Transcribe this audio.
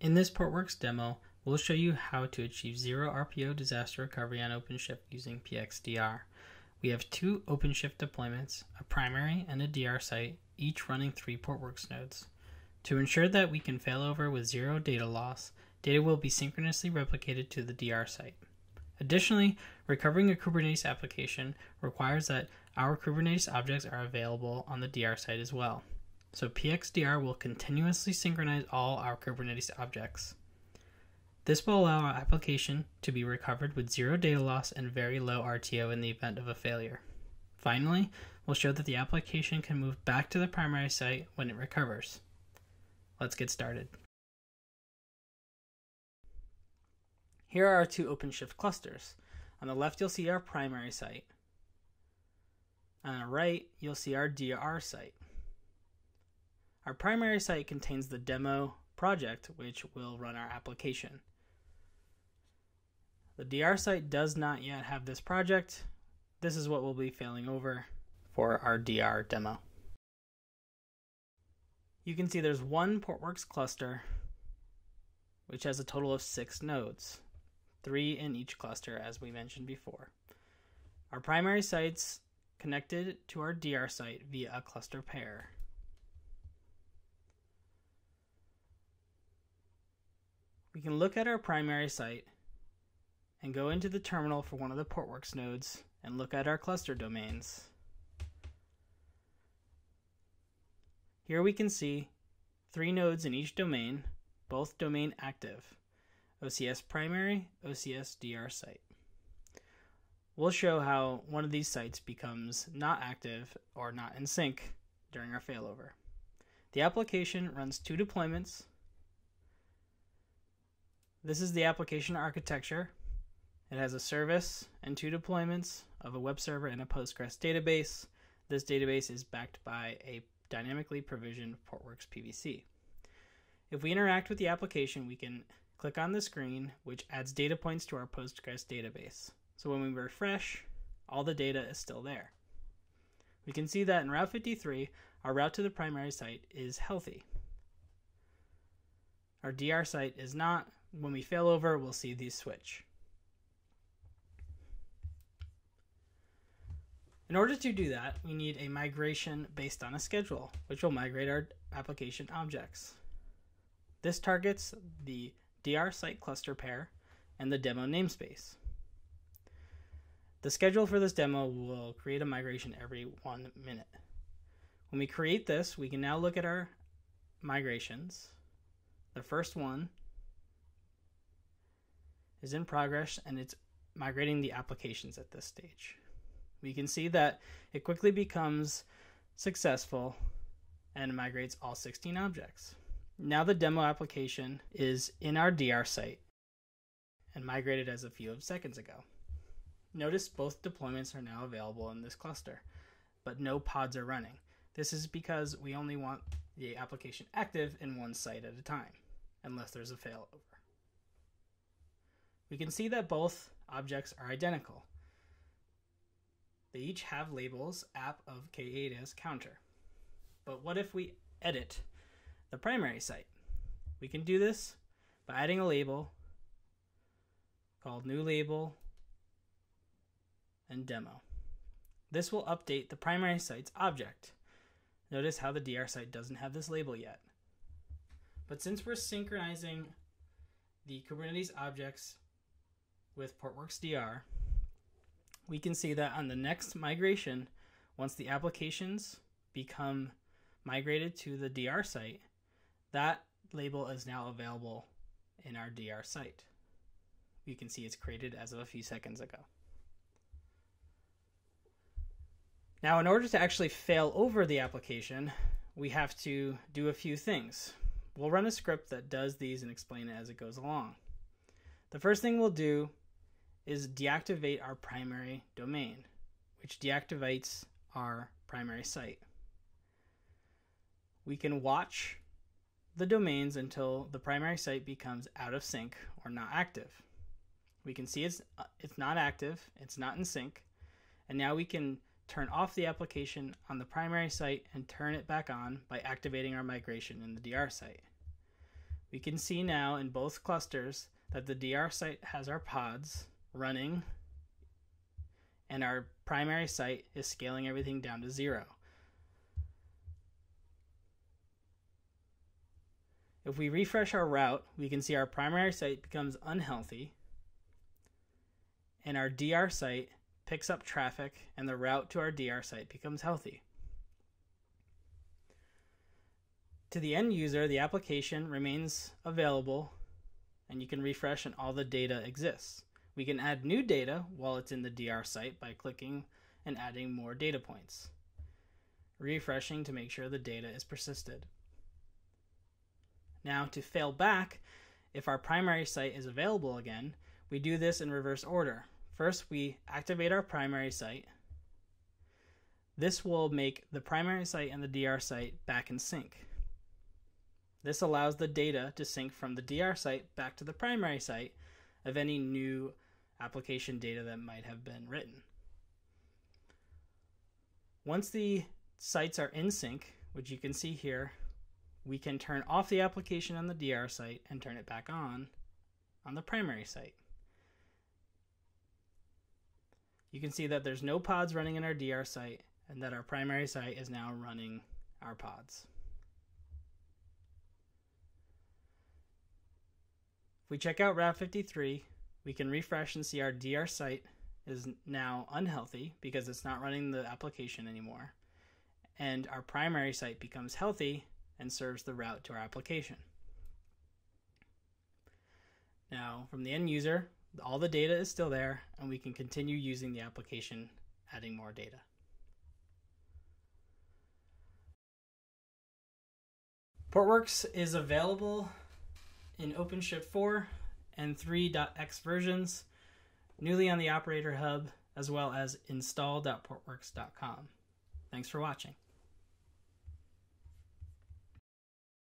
In this Portworx demo, we'll show you how to achieve zero RPO disaster recovery on OpenShift using PXDR. We have two OpenShift deployments, a primary and a DR site, each running 3 Portworx nodes. To ensure that we can failover with zero data loss, data will be synchronously replicated to the DR site. Additionally, recovering a Kubernetes application requires that our Kubernetes objects are available on the DR site as well. So PXDR will continuously synchronize all our Kubernetes objects. This will allow our application to be recovered with zero data loss and very low RTO in the event of a failure. Finally, we'll show that the application can move back to the primary site when it recovers. Let's get started. Here are our two OpenShift clusters. On the left, you'll see our primary site. On the right, you'll see our DR site. Our primary site contains the demo project, which will run our application. The DR site does not yet have this project. This is what we'll be failing over for our DR demo. You can see there's one Portworx cluster, which has a total of 6 nodes, 3 in each cluster, as we mentioned before. Our primary site's connected to our DR site via a cluster pair. We can look at our primary site and go into the terminal for one of the Portworx nodes and look at our cluster domains. Here we can see 3 nodes in each domain, both domain active: OCS primary, OCS DR site. We'll show how one of these sites becomes not active or not in sync during our failover. The application runs 2 deployments. This is the application architecture. It has a service and 2 deployments of a web server and a Postgres database. This database is backed by a dynamically provisioned Portworx PVC. If we interact with the application, we can click on the screen, which adds data points to our Postgres database. So when we refresh, all the data is still there. We can see that in Route 53, our route to the primary site is healthy. Our DR site is not. When we fail over, we'll see these switch. In order to do that, we need a migration based on a schedule, which will migrate our application objects. This targets the DR site cluster pair and the demo namespace. The schedule for this demo will create a migration every 1 minute. When we create this, we can now look at our migrations. The first one is in progress, and it's migrating the applications at this stage. We can see that it quickly becomes successful and migrates all 16 objects. Now the demo application is in our DR site and migrated as a few seconds ago. Notice both deployments are now available in this cluster, but no pods are running. This is because we only want the application active in one site at a time, unless there's a failover. We can see that both objects are identical. They each have labels app of K8 as counter. But what if we edit the primary site? We can do this by adding a label called new label and demo. This will update the primary site's object. Notice how the DR site doesn't have this label yet. But since we're synchronizing the Kubernetes objects with Portworx DR, we can see that on the next migration, once the applications become migrated to the DR site, that label is now available in our DR site. You can see it's created as of a few seconds ago. Now, in order to actually fail over the application, we have to do a few things. We'll run a script that does these and explain it as it goes along. The first thing we'll do is deactivate our primary domain, which deactivates our primary site. We can watch the domains until the primary site becomes out of sync or not active. We can see it's not active, it's not in sync, and now we can turn off the application on the primary site and turn it back on by activating our migration in the DR site. We can see now in both clusters that the DR site has our pods running and our primary site is scaling everything down to 0. If we refresh our route, we can see our primary site becomes unhealthy and our DR site picks up traffic and the route to our DR site becomes healthy. To the end user, the application remains available and you can refresh and all the data exists. We can add new data while it's in the DR site by clicking and adding more data points, refreshing to make sure the data is persisted. Now to fail back, if our primary site is available again, we do this in reverse order. First, we activate our primary site. This will make the primary site and the DR site back in sync. This allows the data to sync from the DR site back to the primary site of any new application data that might have been written. Once the sites are in sync, which you can see here, we can turn off the application on the DR site and turn it back on the primary site. You can see that there's no pods running in our DR site and that our primary site is now running our pods. If we check out Route 53, we can refresh and see our DR site is now unhealthy because it's not running the application anymore. And our primary site becomes healthy and serves the route to our application. Now, from the end user, all the data is still there, and we can continue using the application, adding more data. Portworx is available in OpenShift 4 and 3.x versions, newly on the Operator Hub, as well as install.portworx.com. Thanks for watching.